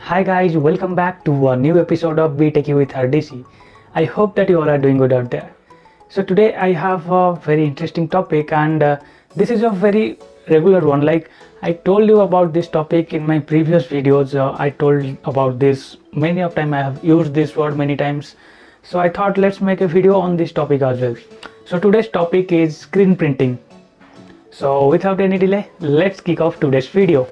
Hi guys, welcome back to a new episode of Be Techie with RDC. I hope that you all are doing good out there. So today I have a very interesting topic and this is a very regular one. Like I told you about this topic in my previous videos. I told about this many of time. I have used this word many times. So I thought let's make a video on this topic as well. So today's topic is screen printing. So without any delay, let's kick off today's video.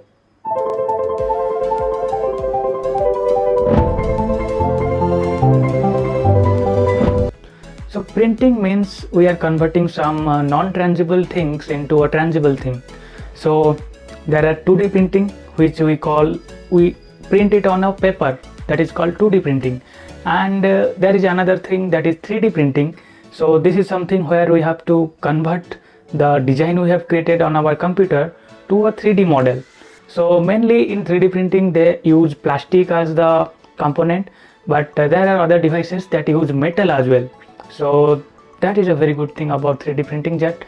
So printing means we are converting some non-tangible things into a tangible thing. So there are 2D printing, which we print it on a paper, that is called 2D printing, and there is another thing that is 3D printing. So this is something where we have to convert the design we have created on our computer to a 3D model. So mainly in 3D printing they use plastic as the component, but there are other devices that use metal as well. So that is a very good thing about 3D printing, that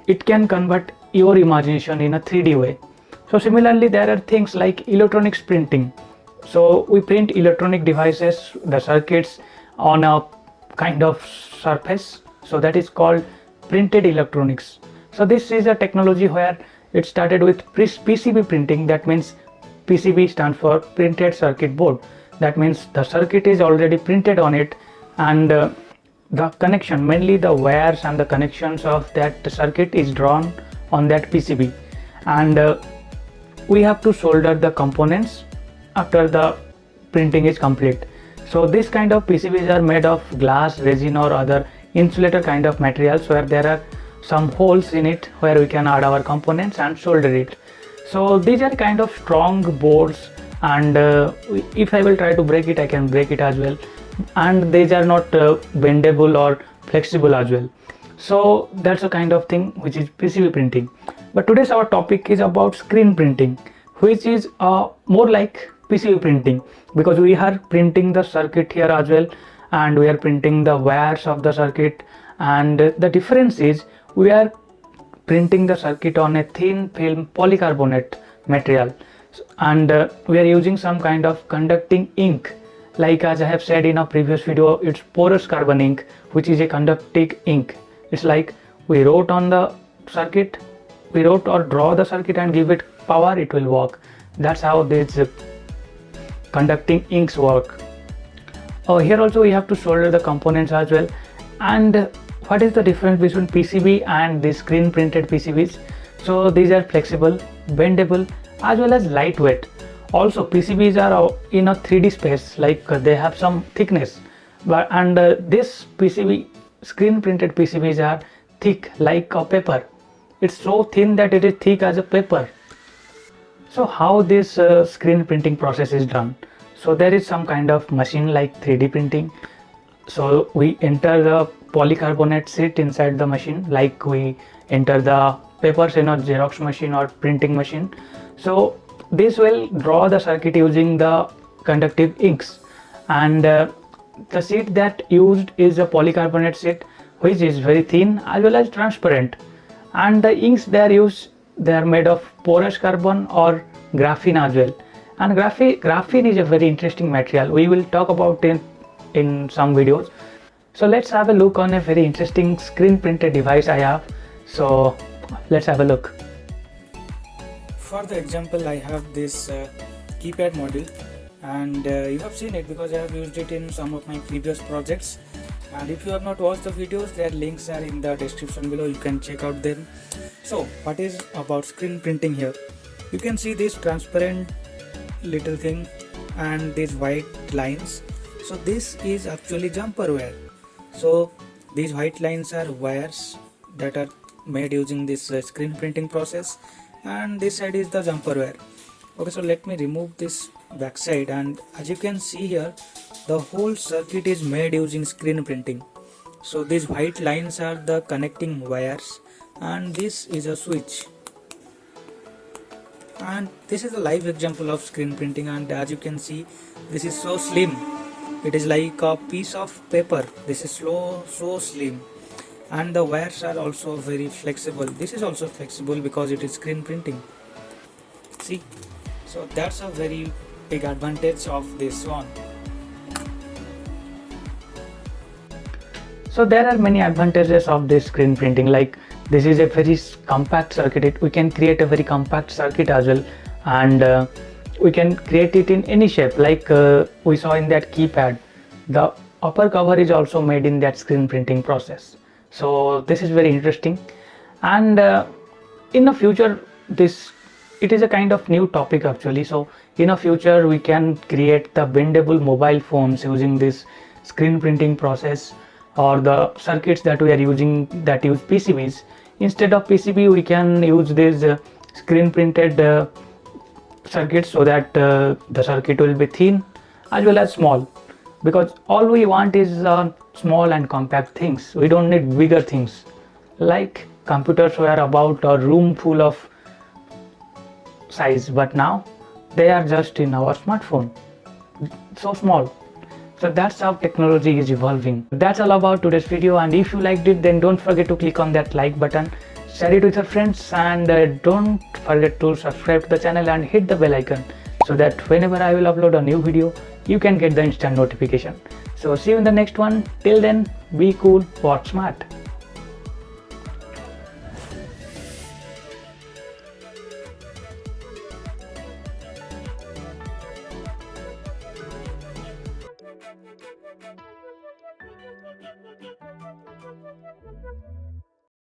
it can convert your imagination in a 3D way. So similarly there are things like electronics printing. So we print electronic devices, the circuits, on a kind of surface, so that is called printed electronics. So this is a technology where it started with PCB printing. That means PCB stands for printed circuit board. That means the circuit is already printed on it, and the connection, mainly the wires and the connections of that circuit, is drawn on that PCB, and we have to solder the components after the printing is complete. So this kind of PCBs are made of glass, resin or other insulator kind of materials, where there are some holes in it where we can add our components and solder it. So these are kind of strong boards, and if I will try to break it, I can break it as well, and these are not bendable or flexible as well. So that's a kind of thing which is PCB printing. But today's our topic is about screen printing, which is more like PCB printing, because we are printing the circuit here as well, and we are printing the wires of the circuit, and the difference is we are printing the circuit on a thin film polycarbonate material, and we are using some kind of conducting ink. Like as I have said in a previous video, it's porous carbon ink, which is a conducting ink. It's like we wrote on the circuit, we wrote or draw the circuit and give it power, it will work. That's how these conducting inks work. Here also we have to solder the components as well. And what is the difference between PCB and the screen printed PCBs? So these are flexible, bendable as well as lightweight. Also PCBs are in a 3D space, like they have some thickness, but this PCB, screen printed PCBs, are thick like a paper. It's so thin that it is thick as a paper. So how this screen printing process is done? So there is some kind of machine like 3D printing. So we enter the polycarbonate sheet inside the machine, like we enter the papers in a Xerox machine or printing machine. So this will draw the circuit using the conductive inks, and the sheet that used is a polycarbonate sheet, which is very thin as well as transparent, and the inks they are used, they are made of porous carbon or graphene as well. And graphene is a very interesting material, we will talk about it in some videos. So let's have a look on a very interesting screen printed device I have. So let's have a look. For the example, I have this keypad module, and you have seen it because I have used it in some of my previous projects. And if you have not watched the videos, their links are in the description below, you can check out them. So what is about screen printing here? You can see this transparent little thing and these white lines. So this is actually jumper wire. So these white lines are wires that are made using this screen printing process, and this side is the jumper wire. Okay, so let me remove this back side, and as you can see here, the whole circuit is made using screen printing. So these white lines are the connecting wires, and this is a switch, and this is a live example of screen printing. And as you can see, this is so slim, it is like a piece of paper. This is so slim, and the wires are also very flexible. This is also flexible because it is screen printing. See, so that's a very big advantage of this one. So there are many advantages of this screen printing, like this is a very compact circuit. We can create a very compact circuit as well, and we can create it in any shape, like we saw in that keypad. The upper cover is also made in that screen printing process. So this is very interesting, and in the future it is a kind of new topic actually. So in the future we can create the bendable mobile phones using this screen printing process, or the circuits that we are using that use PCBs. Instead of PCB we can use this screen printed circuits, so that the circuit will be thin as well as small, because all we want is small and compact things. We don't need bigger things, like computers were about a room full of size, but now they are just in our smartphone, so small. So that's how technology is evolving. That's all about today's video, and if you liked it, then don't forget to click on that like button, share it with your friends, and don't forget to subscribe to the channel and hit the bell icon, so that whenever I will upload a new video you can get the instant notification. So see you in the next one. Till then, be cool, work smart.